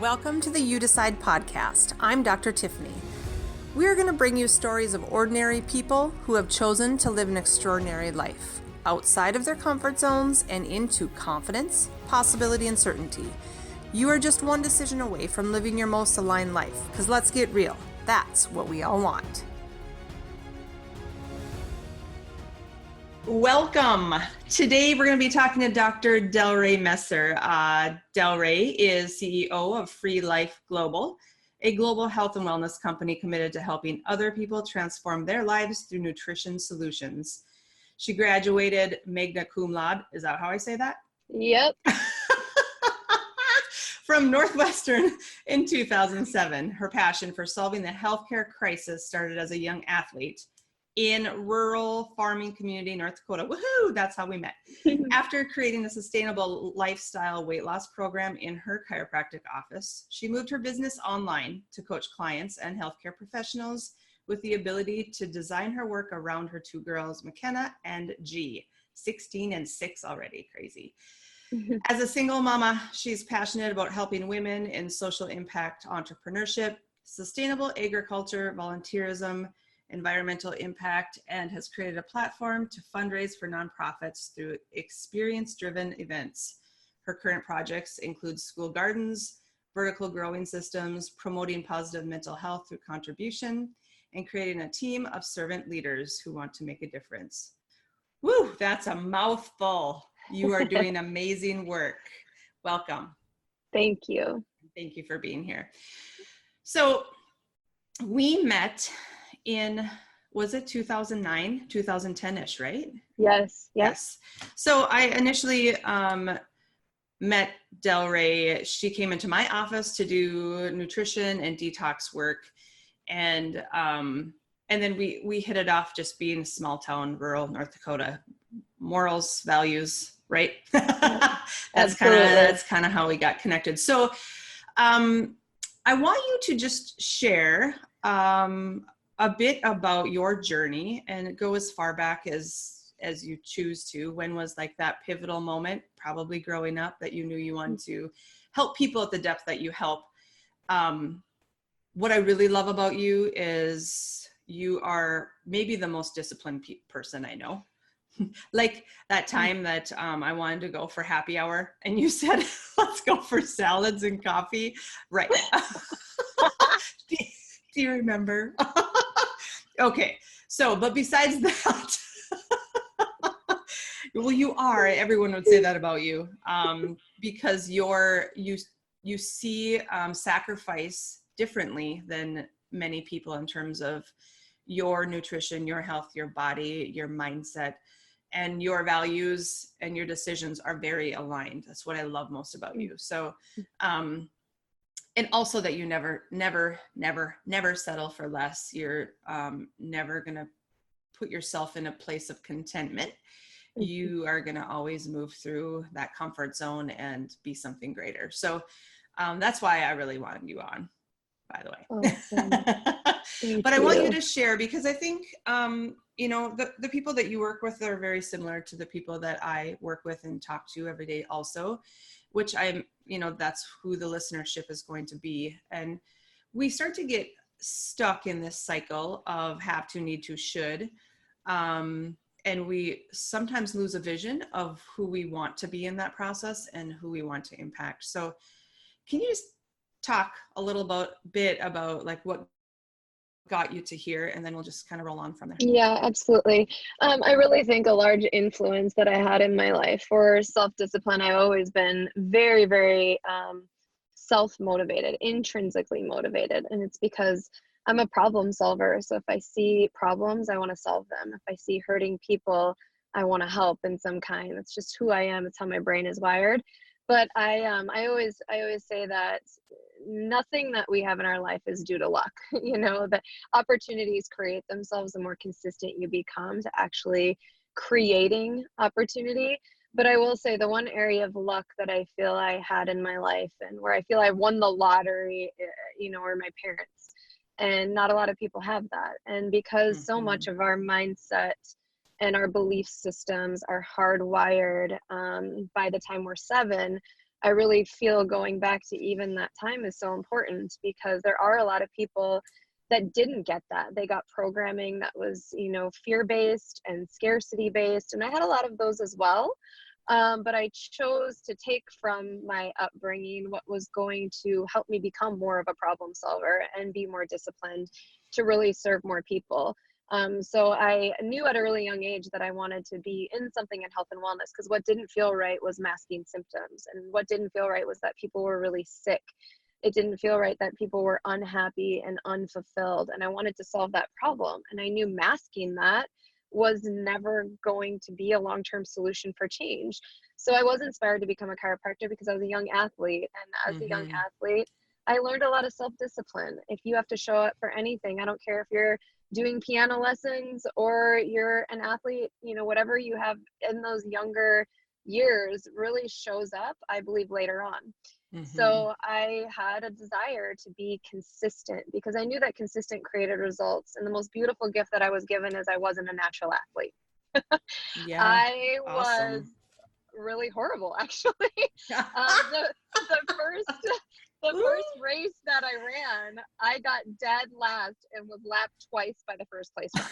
Welcome to the You Decide podcast. I'm Dr. Tiffany. We are going to bring you stories of ordinary people who have chosen to live an extraordinary life, outside of their comfort zones and into confidence, possibility, and certainty. You are just one decision away from living your most aligned life, because let's get real, that's what we all want. Welcome. Today we're going to be talking to Dr. Delrae Messer. Delrae is CEO of Free Life Global, a global health and wellness company committed to helping other people transform their lives through nutrition solutions. She graduated magna cum laude. Is that how I say that? Yep. From Northwestern in 2007. Her passion for solving the healthcare crisis started as a young athlete in rural farming community, North Dakota. Woohoo! That's how we met. After creating a sustainable lifestyle weight loss program in her chiropractic office, she moved her business online to coach clients and healthcare professionals with the ability to design her work around her two girls, McKenna and G, 16 and 6 already, crazy. As a single mama, she's passionate about helping women in social impact entrepreneurship, sustainable agriculture, volunteerism, environmental impact, and has created a platform to fundraise for nonprofits through experience-driven events. Her current projects include school gardens, vertical growing systems, promoting positive mental health through contribution, and creating a team of servant leaders who want to make a difference. Woo, that's a mouthful. You are doing amazing work. Welcome. Thank you. Thank you for being here. So we met in, was it 2009, 2010-ish, right? Yes. Yes. So I initially met Delrae. She came into my office to do nutrition and detox work. And then we hit it off, just being small town, rural North Dakota, morals, values, right? That's kind of how we got connected. So I want you to just share a bit about your journey and go as far back as you choose to. When was like that pivotal moment, probably growing up, that you knew you wanted to help people at the depth that you help? What I really love about you is you are maybe the most disciplined person I know. Like that time that I wanted to go for happy hour and you said, let's go for salads and coffee. Right. Do you remember? Okay. So, but besides that, well, you are, everyone would say that about you, because you see sacrifice differently than many people in terms of your nutrition, your health, your body, your mindset, and your values and your decisions are very aligned. That's what I love most about you. So, and also that you never settle for less. You're never going to put yourself in a place of contentment. You are going to always move through that comfort zone and be something greater. So that's why I really wanted you on, by the way. Awesome. But I want you to share, because I think, the people that you work with are very similar to the people that I work with and talk to every day also, which that's who the listenership is going to be. And we start to get stuck in this cycle of have to, need to, should. And we sometimes lose a vision of who we want to be in that process and who we want to impact. So can you just talk a little bit about like what got you to here, and then we'll just kind of roll on from there. Yeah, absolutely. I really think a large influence that I had in my life for self-discipline, I've always been very, very self-motivated, intrinsically motivated. And it's because I'm a problem solver. So if I see problems, I want to solve them. If I see hurting people, I want to help in some kind. That's just who I am. It's how my brain is wired. But I always say that nothing that we have in our life is due to luck. The opportunities create themselves the more consistent you become to actually creating opportunity. But I will say the one area of luck that I feel I had in my life and where I feel I won the lottery, were my parents. And not a lot of people have that. And because so much of our mindset and our belief systems are hardwired by the time we're 7, I really feel going back to even that time is so important, because there are a lot of people that didn't get that. They got programming that was, you know, fear-based and scarcity-based, and I had a lot of those as well. But I chose to take from my upbringing what was going to help me become more of a problem solver and be more disciplined to really serve more people. So I knew at a really young age that I wanted to be in something in health and wellness, because what didn't feel right was masking symptoms, and what didn't feel right was that people were really sick. It didn't feel right that people were unhappy and unfulfilled, and I wanted to solve that problem. And I knew masking that was never going to be a long-term solution for change. So I was inspired to become a chiropractor because I was a young athlete, and as a young athlete, I learned a lot of self-discipline. If you have to show up for anything, I don't care if you're doing piano lessons or you're an athlete, you know, whatever you have in those younger years really shows up, I believe, later on. So I had a desire to be consistent, because I knew that consistent created results. And the most beautiful gift that I was given is I wasn't a natural athlete. Yeah. I Awesome. was really horrible, actually. The first race that I ran, I got dead last and was lapped twice by the first place runner.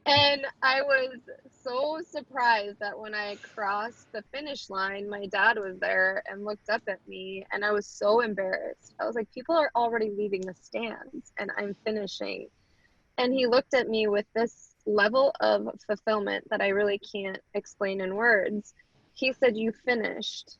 And I was so surprised that when I crossed the finish line, my dad was there and looked up at me, and I was so embarrassed. I was like, people are already leaving the stands and I'm finishing. And he looked at me with this level of fulfillment that I really can't explain in words. He said, "You finished.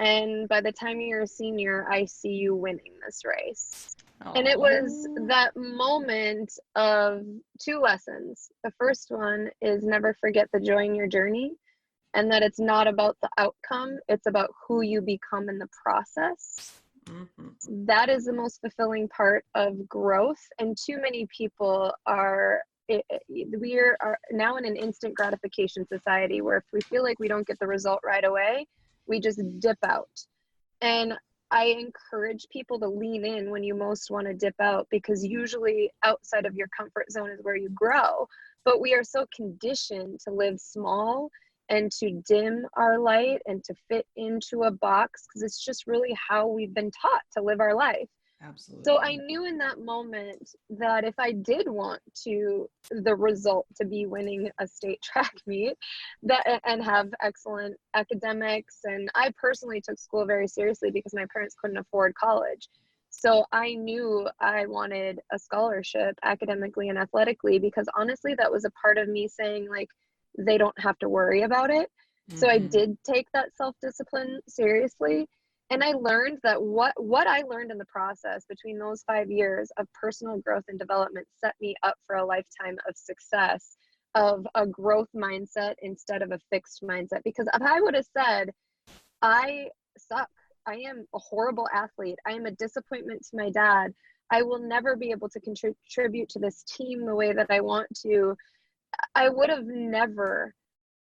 And by the time you're a senior, I see you winning this race." And it was that moment of two lessons. The first one is never forget the joy in your journey, and that it's not about the outcome, it's about who you become in the process. That is the most fulfilling part of growth. And too many people we are now in an instant gratification society, where if we feel like we don't get the result right away, we just dip out. And I encourage people to lean in when you most want to dip out, because usually outside of your comfort zone is where you grow. But we are so conditioned to live small and to dim our light and to fit into a box, because it's just really how we've been taught to live our life. Absolutely. So I knew in that moment that if I did want the result to be winning a state track meet and have excellent academics, and I personally took school very seriously because my parents couldn't afford college. So I knew I wanted a scholarship academically and athletically, because honestly, that was a part of me saying, like, they don't have to worry about it. So I did take that self-discipline seriously. And I learned that what I learned in the process between those 5 years of personal growth and development set me up for a lifetime of success, of a growth mindset instead of a fixed mindset. Because if I would have said, I suck, I am a horrible athlete, I am a disappointment to my dad, I will never be able to contribute to this team the way that I want to, I would have never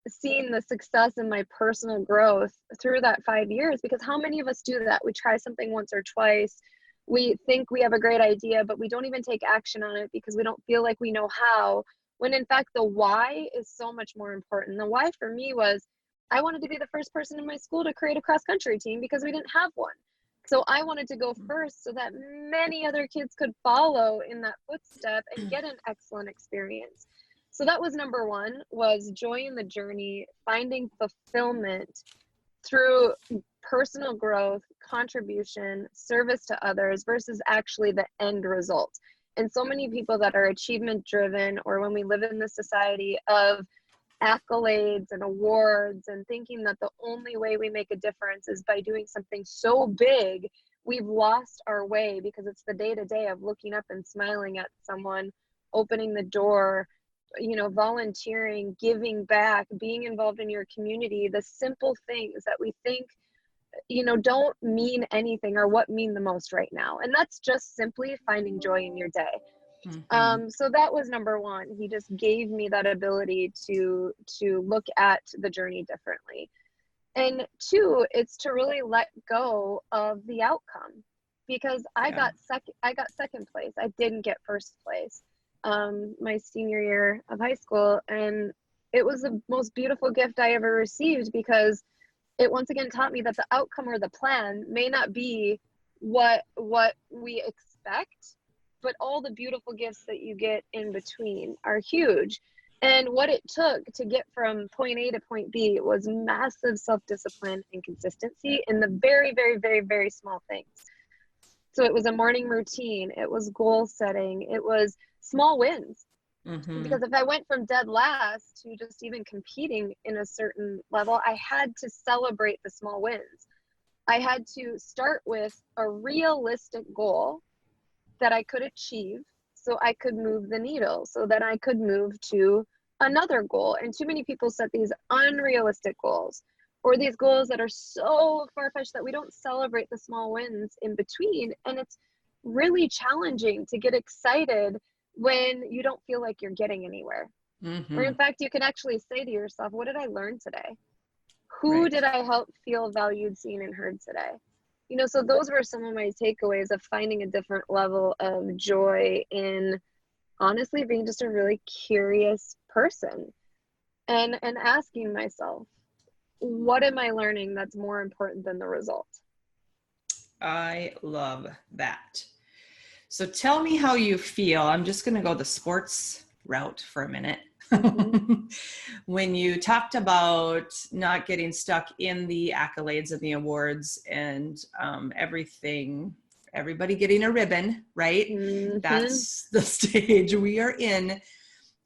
seen the success in my personal growth through that 5 years. Because how many of us do that? We try something once or twice, we think we have a great idea, but we don't even take action on it because we don't feel like we know how, when in fact the why is so much more important. The why for me was, I wanted to be the first person in my school to create a cross country team because we didn't have one. So I wanted to go first so that many other kids could follow in that footstep and get an excellent experience. So that was number one, was joy in the journey, finding fulfillment through personal growth, contribution, service to others versus actually the end result. And so many people that are achievement driven, or when we live in the society of accolades and awards and thinking that the only way we make a difference is by doing something so big, we've lost our way, because it's the day-to-day of looking up and smiling at someone, opening the door, volunteering, giving back, being involved in your community, the simple things that we think, don't mean anything or what mean the most right now. And that's just simply finding joy in your day. So that was number one. He just gave me that ability to look at the journey differently. And two, it's to really let go of the outcome, because I got second place. I didn't get first place my senior year of high school, and it was the most beautiful gift I ever received, because it once again taught me that the outcome or the plan may not be what we expect, but all the beautiful gifts that you get in between are huge. And what it took to get from point A to point B was massive self-discipline and consistency in the very, very, very, very small things. So it was a morning routine, it was goal setting, it was small wins. Because if I went from dead last to just even competing in a certain level, I had to celebrate the small wins. I had to start with a realistic goal that I could achieve so I could move the needle, so that I could move to another goal. And too many people set these unrealistic goals, or these goals that are so far-fetched that we don't celebrate the small wins in between. And it's really challenging to get excited when you don't feel like you're getting anywhere. Or in fact, you can actually say to yourself, what did I learn today? Who did I help feel valued, seen, and heard today? You know, so those were some of my takeaways of finding a different level of joy in honestly being just a really curious person, and asking myself, what am I learning that's more important than the result? I love that. So tell me how you feel. I'm just going to go the sports route for a minute. When you talked about not getting stuck in the accolades and the awards and everybody getting a ribbon, right? That's the stage we are in.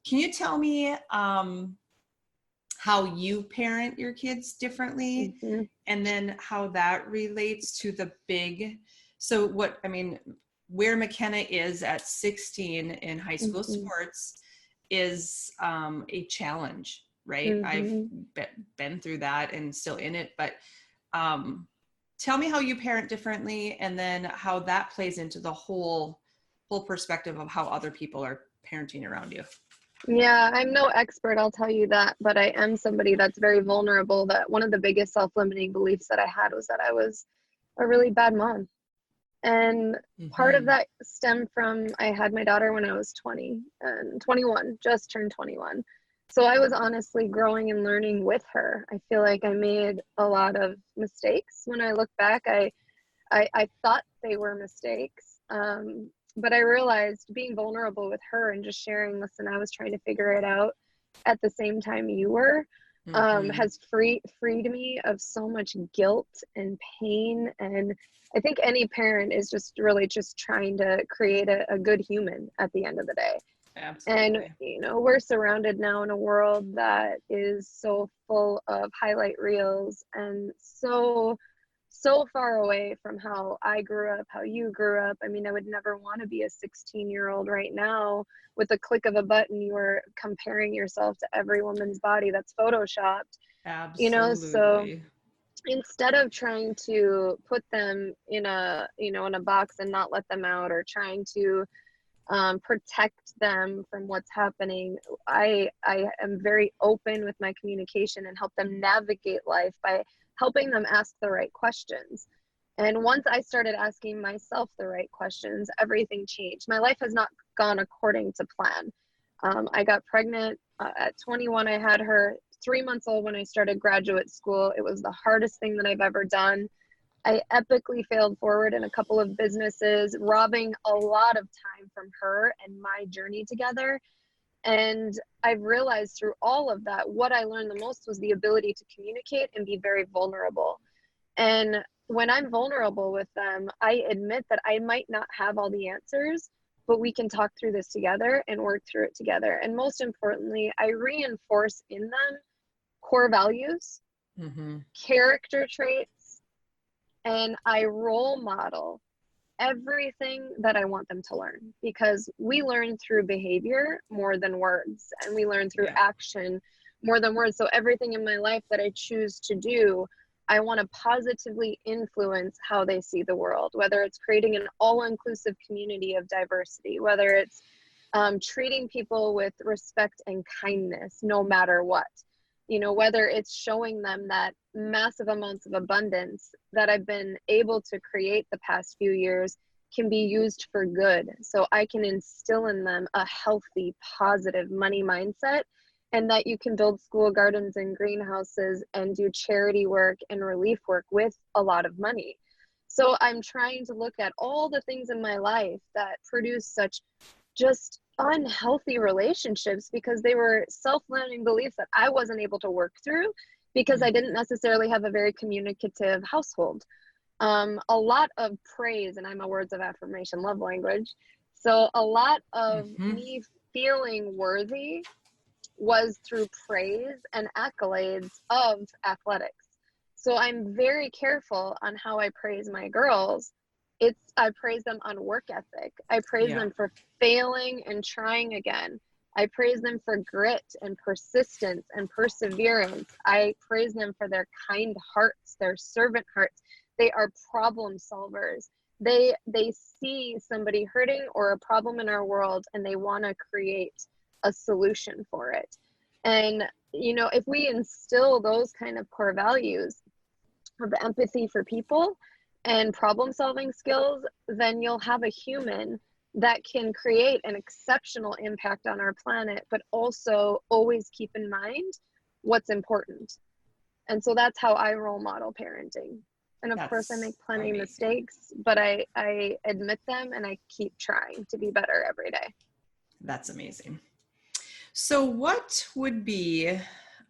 Can you tell me how you parent your kids differently, and then how that relates to the big, where McKenna is at 16 in high school sports is a challenge, right? I've been through that and still in it, but tell me how you parent differently, and then how that plays into the whole perspective of how other people are parenting around you. Yeah, I'm no expert, I'll tell you that, but I am somebody that's very vulnerable. That one of the biggest self-limiting beliefs that I had was that I was a really bad mom. And part of that stemmed from, I had my daughter when I was 20 and 21, just turned 21. So I was honestly growing and learning with her. I feel like I made a lot of mistakes. When I look back, I thought they were mistakes. But I realized being vulnerable with her and just sharing, listen, I was trying to figure it out at the same time you were, has freed me of so much guilt and pain. And I think any parent is just really just trying to create a good human at the end of the day. Absolutely. And, you know, we're surrounded now in a world that is so full of highlight reels and so far away from how I grew up, how you grew up. I mean, I would never want to be a 16-year-old right now. With a click of a button, you are comparing yourself to every woman's body that's photoshopped. Absolutely. You know, so instead of trying to put them in a box and not let them out, or trying to protect them from what's happening, I am very open with my communication and help them navigate life by helping them ask the right questions. And once I started asking myself the right questions, everything changed. My life has not gone according to plan. I got pregnant at 21. I had her 3 months old when I started graduate school. It was the hardest thing that I've ever done. I epically failed forward in a couple of businesses, robbing a lot of time from her and my journey together. And I've realized through all of that, what I learned the most was the ability to communicate and be very vulnerable. And when I'm vulnerable with them, I admit that I might not have all the answers, but we can talk through this together and work through it together. And most importantly, I reinforce in them core values, character traits, and I role model everything that I want them to learn, because we learn through behavior more than words, and we learn through action more than words. So everything in my life that I choose to do, I want to positively influence how they see the world, whether it's creating an all-inclusive community of diversity, whether it's treating people with respect and kindness, no matter what. You know, whether it's showing them that massive amounts of abundance that I've been able to create the past few years can be used for good. So I can instill in them a healthy, positive money mindset and that you can build school gardens and greenhouses and do charity work and relief work with a lot of money. So I'm trying to look at all the things in my life that produce such just unhealthy relationships because they were self-limiting beliefs that I wasn't able to work through because I didn't necessarily have a very communicative household. A lot of praise, and I'm a words of affirmation love language. So a lot of me feeling worthy was through praise and accolades of athletics. So I'm very careful on how I praise my girls. I praise them on work ethic. I praise them for failing and trying again. I praise them for grit and persistence and perseverance. I praise them for their kind hearts, their servant hearts. They are problem solvers. They see somebody hurting or a problem in our world and they want to create a solution for it. And, you know, if we instill those kind of core values of empathy for people and problem solving skills, then you'll have a human that can create an exceptional impact on our planet, but also always keep in mind what's important. And so that's how I role model parenting. And of course I make plenty of mistakes, but I admit them and I keep trying to be better every day. That's amazing. So what would be,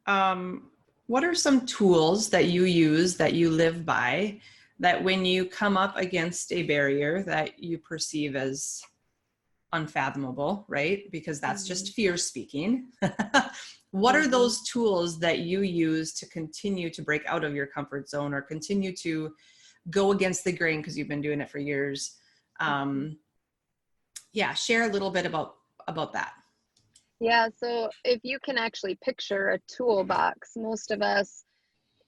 what are some tools that you use, that you live by, that when you come up against a barrier that you perceive as unfathomable, right? Because that's just fear speaking. What are those tools that you use to continue to break out of your comfort zone or continue to go against the grain because you've been doing it for years? Share a little bit about that. Yeah, so if you can actually picture a toolbox, most of us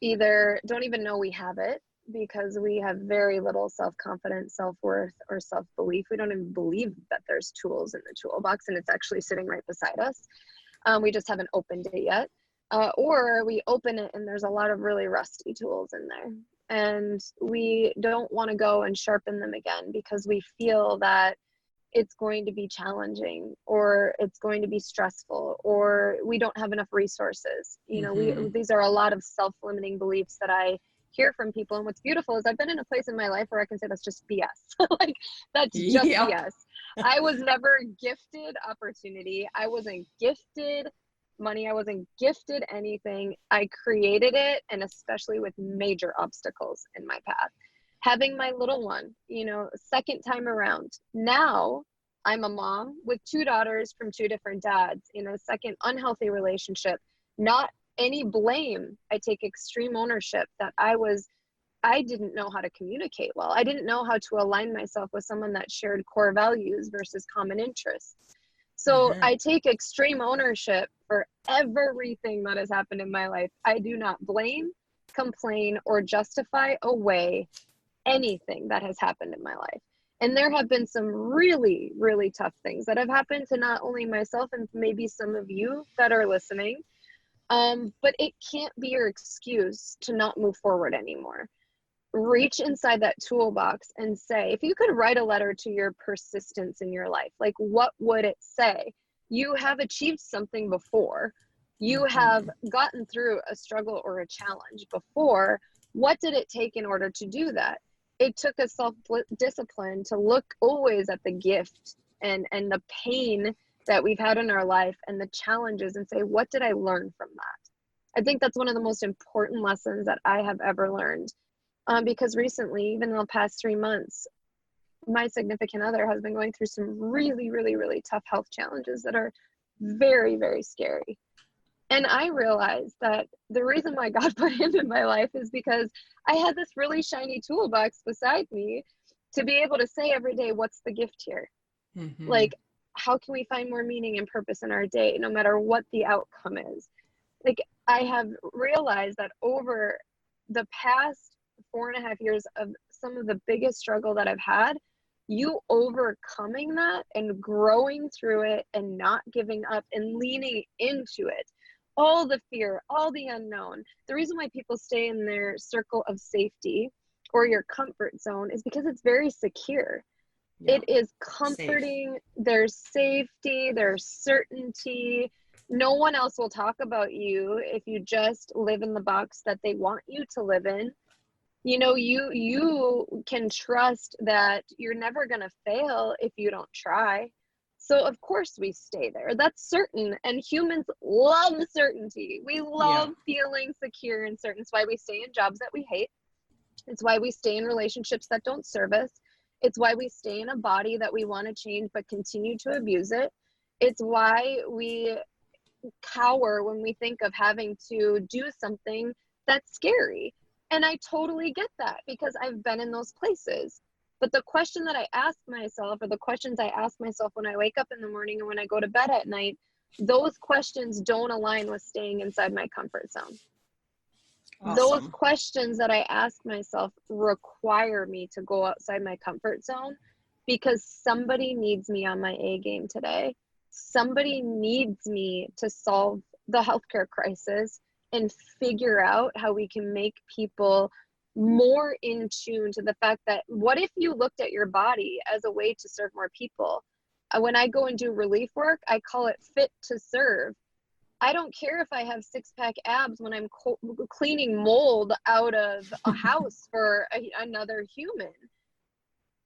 either don't even know we have it because we have very little self-confidence, self-worth, or self-belief. We don't even believe that there's tools in the toolbox and it's actually sitting right beside us. We just haven't opened it yet. Or we open it and there's a lot of really rusty tools in there. And we don't want to go and sharpen them again because we feel that it's going to be challenging or it's going to be stressful or we don't have enough resources. You know, these are a lot of self-limiting beliefs that I hear from people. And what's beautiful is I've been in a place in my life where I can say that's just BS. Like that's just BS. I was never gifted opportunity. I wasn't gifted money. I wasn't gifted anything. I created it, and especially with major obstacles in my path. Having my little one, you know, second time around. Now I'm a mom with two daughters from two different dads in a second unhealthy relationship. Not any blame. I take extreme ownership that I didn't know how to communicate well. I didn't know how to align myself with someone that shared core values versus common interests. So I take extreme ownership for everything that has happened in my life. I do not blame, complain, or justify away anything that has happened in my life. And there have been some really, really tough things that have happened to not only myself and maybe some of you that are listening, but it can't be your excuse to not move forward anymore. Reach inside that toolbox and say, if you could write a letter to your persistence in your life, like what would it say? You have achieved something before. You have gotten through a struggle or a challenge before. What did it take in order to do that? It took a self-discipline to look always at the gift and the pain that we've had in our life and the challenges and say, what did I learn from that? I think that's one of the most important lessons that I have ever learned. Because recently, even in the past 3 months, my significant other has been going through some really, really, really tough health challenges that are very, very scary. And I realized that the reason why God put him in my life is because I had this really shiny toolbox beside me to be able to say every day, what's the gift here? Like, how can we find more meaning and purpose in our day, no matter what the outcome is? Like, I have realized that over the past 4.5 years of some of the biggest struggle that I've had, you overcoming that and growing through it and not giving up and leaning into it, all the fear, all the unknown. The reason why people stay in their circle of safety or your comfort zone is because it's very secure. It is comforting. There's safety, there's certainty, No one else will talk about you if you just live in the box that they want you to live in. You know, you can trust that you're never going to fail if you don't try. So of course we stay there. That's certain. And humans love certainty. We love feeling secure and certain. It's why we stay in jobs that we hate. It's why we stay in relationships that don't serve us. It's why we stay in a body that we want to change but continue to abuse it. It's why we cower when we think of having to do something that's scary. And I totally get that because I've been in those places. But the question that I ask myself, or the questions I ask myself when I wake up in the morning and when I go to bed at night, those questions don't align with staying inside my comfort zone. Awesome. Those questions that I ask myself require me to go outside my comfort zone because somebody needs me on my A game today. Somebody needs me to solve the healthcare crisis and figure out how we can make people more in tune to the fact that what if you looked at your body as a way to serve more people? When I go and do relief work, I call it fit to serve. I don't care if I have six-pack abs when I'm cleaning mold out of a house for another human.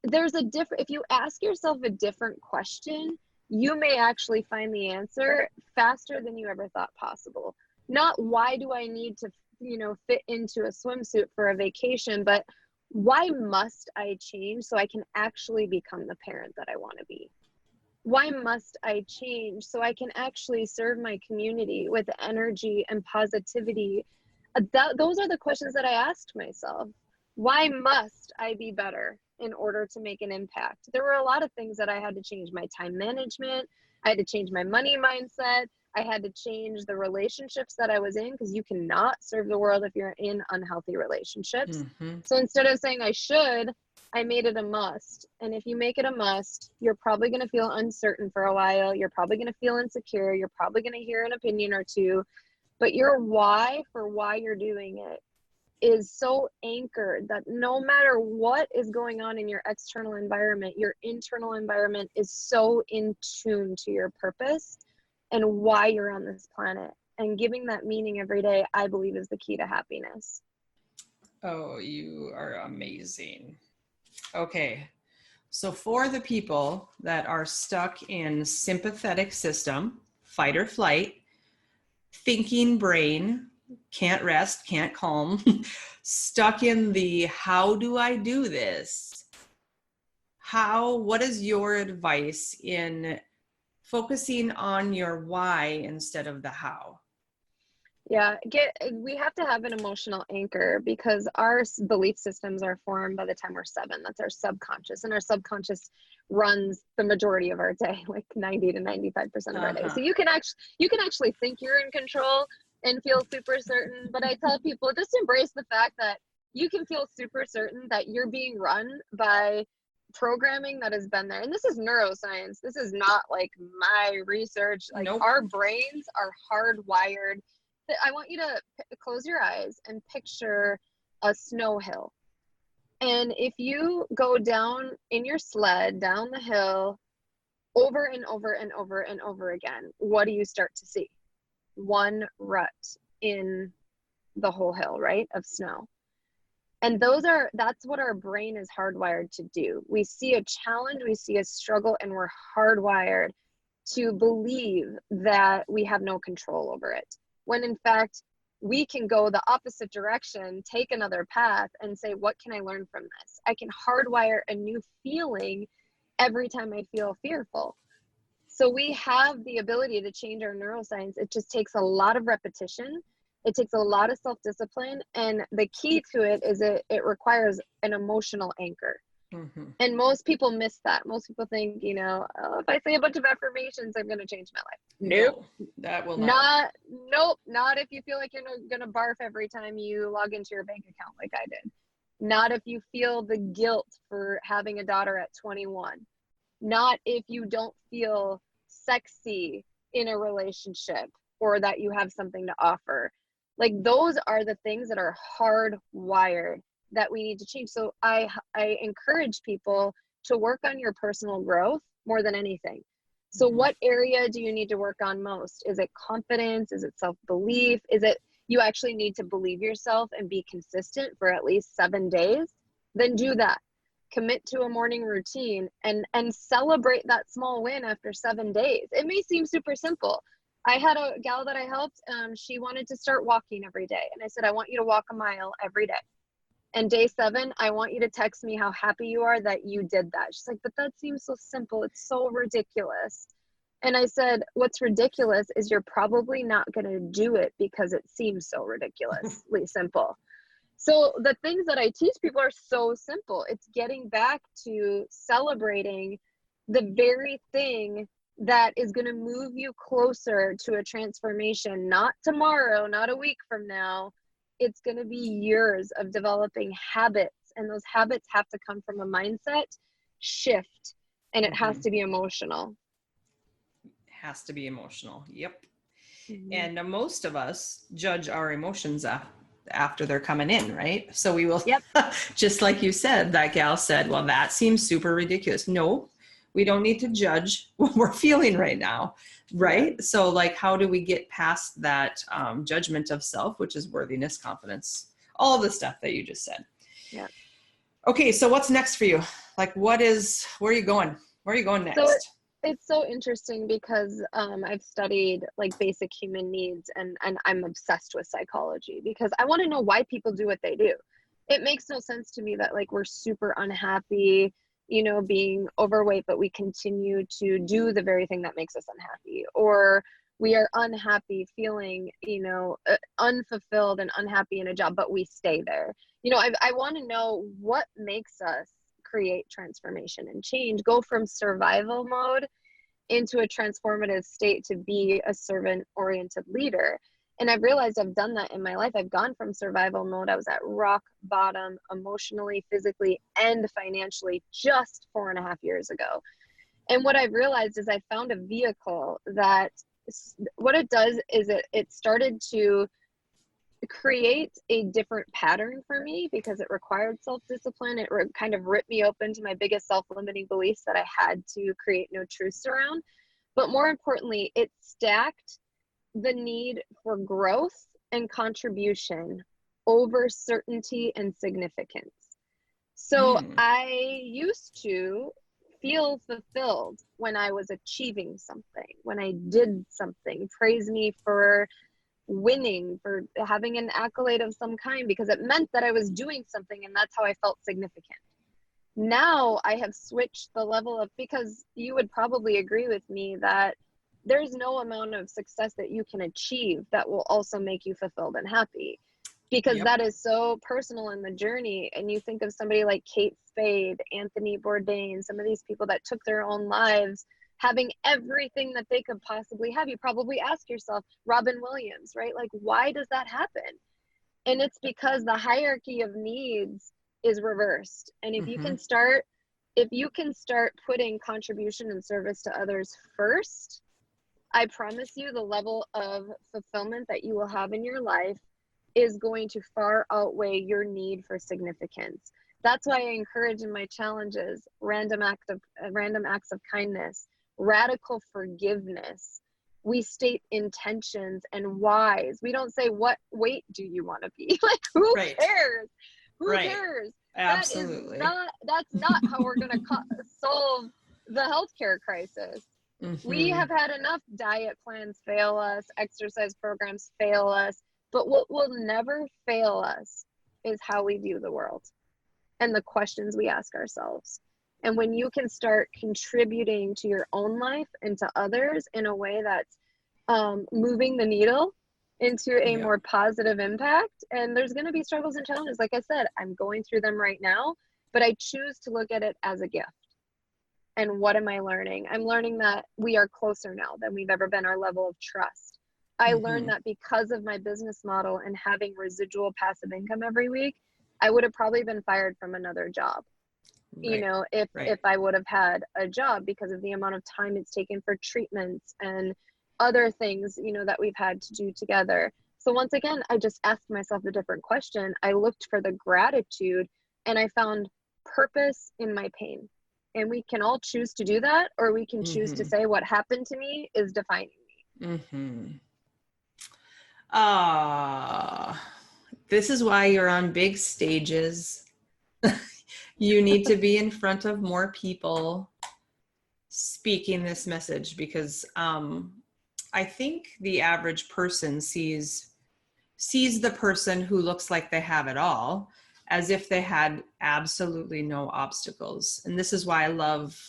There's a different, if you ask yourself a different question, you may actually find the answer faster than you ever thought possible. Not why do I need to, fit into a swimsuit for a vacation, but why must I change so I can actually become the parent that I want to be? Why must I change so I can actually serve my community with energy and positivity? Those are the questions that I asked myself. Why must I be better in order to make an impact? There were a lot of things that I had to change. My time management, I had to change my money mindset. I had to change the relationships that I was in because you cannot serve the world if you're in unhealthy relationships. Mm-hmm. So instead of saying I should, I made it a must. And if you make it a must, you're probably going to feel uncertain for a while. You're probably going to feel insecure. You're probably going to hear an opinion or two, but your why for why you're doing it is so anchored that no matter what is going on in your external environment, your internal environment is so in tune to your purpose and why you're on this planet. And giving that meaning every day, I believe, is the key to happiness. Oh, you are amazing. Okay, so for the people that are stuck in sympathetic system, fight or flight, thinking brain, can't rest, can't calm, stuck in the how do I do this? What is your advice in focusing on your why instead of the how? Yeah, we have to have an emotional anchor because our belief systems are formed by the time we're 7. That's our subconscious, and our subconscious runs the majority of our day, like 90 to 95% of our day. So you can actually think you're in control and feel super certain, but I tell people just embrace the fact that you can feel super certain that you're being run by programming that has been there. And this is neuroscience. This is not like my research. Like nope. Our brains are hardwired. I want you to close your eyes and picture a snow hill. And if you go down in your sled, down the hill, over and over and over and over again, what do you start to see? One rut in the whole hill, right, of snow. And that's what our brain is hardwired to do. We see a challenge, we see a struggle, and we're hardwired to believe that we have no control over it. When in fact, we can go the opposite direction, take another path, and say, what can I learn from this? I can hardwire a new feeling every time I feel fearful. So we have the ability to change our neuroscience. It just takes a lot of repetition. It takes a lot of self-discipline. And the key to it is it requires an emotional anchor. Mm-hmm. And most people miss that. Most people think, if I say a bunch of affirmations, I'm going to change my life. Nope. No, that will not. Not if you feel like you're going to barf every time you log into your bank account like I did. Not if you feel the guilt for having a daughter at 21. Not if you don't feel sexy in a relationship or that you have something to offer. Like those are the things that are hardwired that we need to change. So I encourage people to work on your personal growth more than anything. So what area do you need to work on most? Is it confidence? Is it self-belief? Is it you actually need to believe yourself and be consistent for at least 7 days? Then do that. Commit to a morning routine and celebrate that small win after 7 days. It may seem super simple. I had a gal that I helped. She wanted to start walking every day. And I said, I want you to walk a mile every day. And day 7, I want you to text me how happy you are that you did that. She's like, but that seems so simple. It's so ridiculous. And I said, what's ridiculous is you're probably not going to do it because it seems so ridiculously simple. So the things that I teach people are so simple. It's getting back to celebrating the very thing that is going to move you closer to a transformation, not tomorrow, not a week from now. It's going to be years of developing habits, and those habits have to come from a mindset shift, and it has to be emotional. It has to be emotional. Yep. Mm-hmm. And most of us judge our emotions after they're coming in, right? So we will, yep. Just like you said, that gal said, well, that seems super ridiculous. No, we don't need to judge what we're feeling right now, right? Yeah. So like, how do we get past that judgment of self, which is worthiness, confidence, all the stuff that you just said. Yeah. Okay, so what's next for you? Like, where are you going? Where are you going next? So it's so interesting because I've studied like basic human needs, and I'm obsessed with psychology because I want to know why people do what they do. It makes no sense to me that like we're super unhappy, you know, being overweight, but we continue to do the very thing that makes us unhappy, or we are unhappy feeling, you know, unfulfilled and unhappy in a job, but we stay there. You know, I want to know what makes us create transformation and change, go from survival mode into a transformative state to be a servant-oriented leader. And I've realized I've done that in my life. I've gone from survival mode. I was at rock bottom emotionally, physically, and financially just 4.5 years ago. And what I've realized is I found a vehicle that what it does is it started to create a different pattern for me because it required self-discipline. It kind of ripped me open to my biggest self-limiting beliefs that I had to create no truths around. But more importantly, it stacked the need for growth and contribution over certainty and significance. So I used to feel fulfilled when I was achieving something, when I did something. Praise me for winning, for having an accolade of some kind, because it meant that I was doing something, and that's how I felt significant. Now I have switched the level of, because you would probably agree with me that there's no amount of success that you can achieve that will also make you fulfilled and happy, because that is so personal in the journey. And you think of somebody like Kate Spade, Anthony Bourdain, some of these people that took their own lives having everything that they could possibly have. You probably ask yourself, Robin Williams, right? Like, why does that happen? And it's because the hierarchy of needs is reversed. And if you can start putting contribution and service to others first, I promise you the level of fulfillment that you will have in your life is going to far outweigh your need for significance. That's why I encourage in my challenges random acts of kindness, radical forgiveness. We state intentions and whys. We don't say, what weight do you want to be? Like, who cares? Who cares? Absolutely. That's not how we're going to solve the healthcare crisis. We have had enough diet plans fail us, exercise programs fail us, but what will never fail us is how we view the world and the questions we ask ourselves. And when you can start contributing to your own life and to others in a way that's moving the needle into a more positive impact, and there's going to be struggles and challenges. Like I said, I'm going through them right now, but I choose to look at it as a gift. And what am I learning? I'm learning that we are closer now than we've ever been, our level of trust. I learned that because of my business model and having residual passive income every week, I would have probably been fired from another job. You know, if I would have had a job, because of the amount of time it's taken for treatments and other things, you know, that we've had to do together. So once again, I just asked myself a different question. I looked for the gratitude, and I found purpose in my pain. And we can all choose to do that, or we can choose to Mm-hmm. say what happened to me is defining me. Mm-hmm. This is why you're on big stages. You need to be in front of more people speaking this message, because I think the average person sees the person who looks like they have it all as if they had absolutely no obstacles. And this is why I love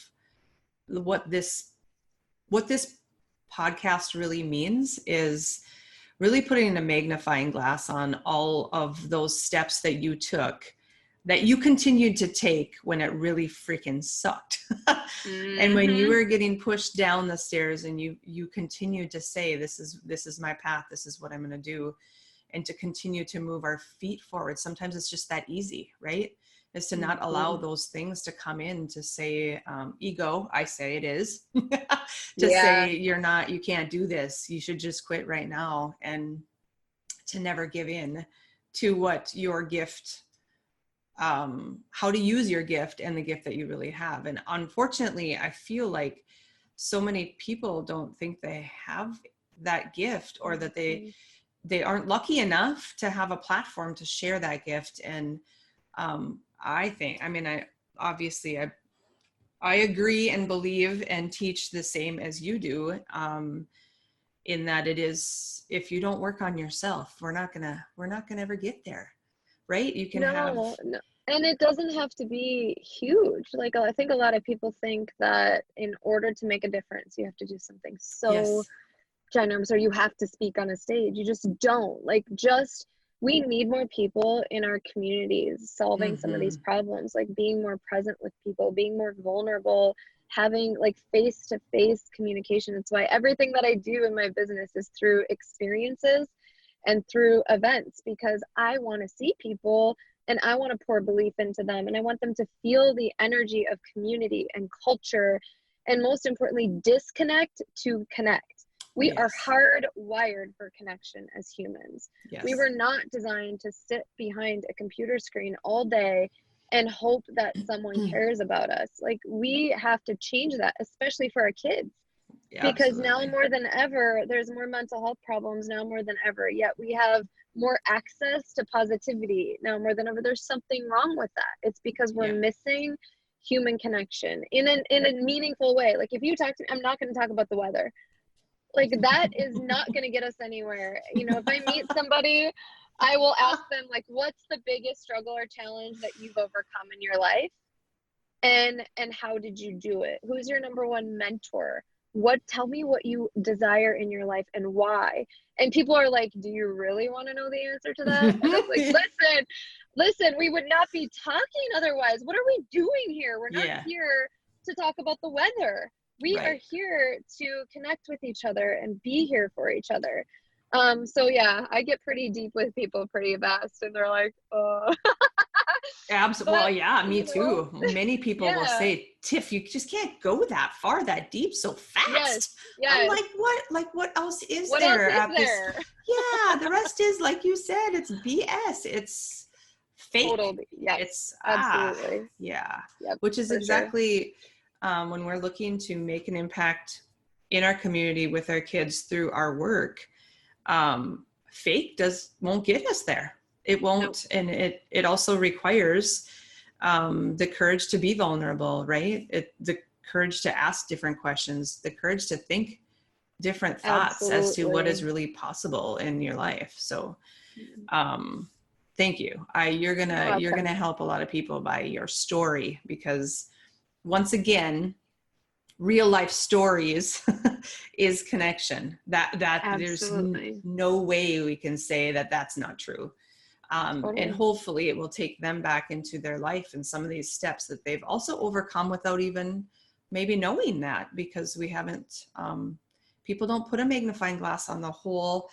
what this podcast really means, is really putting a magnifying glass on all of those steps that you took, that you continued to take when it really freaking sucked. And when you were getting pushed down the stairs, and you continued to say, this is my path, this is what I'm going to do, and to continue to move our feet forward. Sometimes it's just that easy, right? Is to not allow those things to come in to say, ego, I say it is, to say you can't do this, you should just quit right now, and to never give in to what your gift, how to use your gift and the gift that you really have. And unfortunately, I feel like so many people don't think they have that gift, or that they aren't lucky enough to have a platform to share that gift. And I agree and believe and teach the same as you do, in that it is, if you don't work on yourself, we're not gonna ever get there, right? You can No. And it doesn't have to be huge. Like, I think a lot of people think that in order to make a difference, you have to do something so ginormous, or you have to speak on a stage. You just don't. We need more people in our communities solving some of these problems, like being more present with people, being more vulnerable, having like face-to-face communication. It's why everything that I do in my business is through experiences and through events, because I want to see people and I want to pour belief into them, and I want them to feel the energy of community and culture, and most importantly, disconnect to connect. We are hardwired for connection as humans. We were not designed to sit behind a computer screen all day and hope that someone cares about us. Like, we have to change that, especially for our kids. Because now more than ever, there's more mental health problems now more than ever, yet we have more access to positivity now more than ever. There's something wrong with that. It's because we're missing human connection in a meaningful way. Like, if you talk to me, I'm not going to talk about the weather. Like, that is not going to get us anywhere. You know, if I meet somebody, I will ask them, like, what's the biggest struggle or challenge that you've overcome in your life? And how did you do it? Who's your number one mentor? Tell me what you desire in your life and why. And people are like, do you really want to know the answer to that? And I'm like, listen, we would not be talking otherwise. What are we doing here? We're not here to talk about the weather. We are here to connect with each other and be here for each other. So yeah, I get pretty deep with people pretty fast, and they're like, oh. Absolutely. Well, yeah, me too. Many people will say, Tiff, you just can't go that far, that deep so fast. I'm like, what? Like, what else is there? The rest is, like you said, it's BS. It's fake. Totally. Yes, it's absolutely. Which is exactly when we're looking to make an impact in our community with our kids through our work. Fake won't get us there. It won't. And it also requires the courage to be vulnerable, right? The courage to ask different questions, the courage to think different thoughts as to what is really possible in your life. So thank you. You're gonna help a lot of people by your story, because once again, real life stories is connection. That there's no way we can say that that's not true. And hopefully it will take them back into their life and some of these steps that they've also overcome without even maybe knowing that, because we haven't, people don't put a magnifying glass on the whole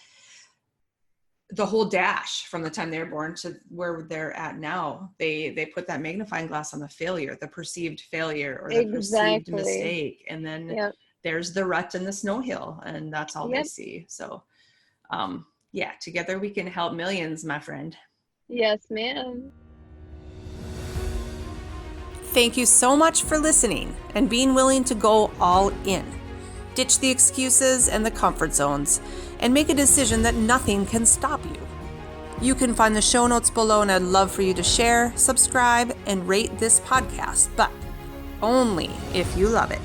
dash from the time they were born to where they're at now. They put that magnifying glass on the failure, the perceived failure, or the perceived mistake. And then there's the rut and the snow hill, and that's all they see. So, together we can help millions, my friend. Yes, ma'am. Thank you so much for listening and being willing to go all in. Ditch the excuses and the comfort zones and make a decision that nothing can stop you. You can find the show notes below, and I'd love for you to share, subscribe, and rate this podcast, but only if you love it.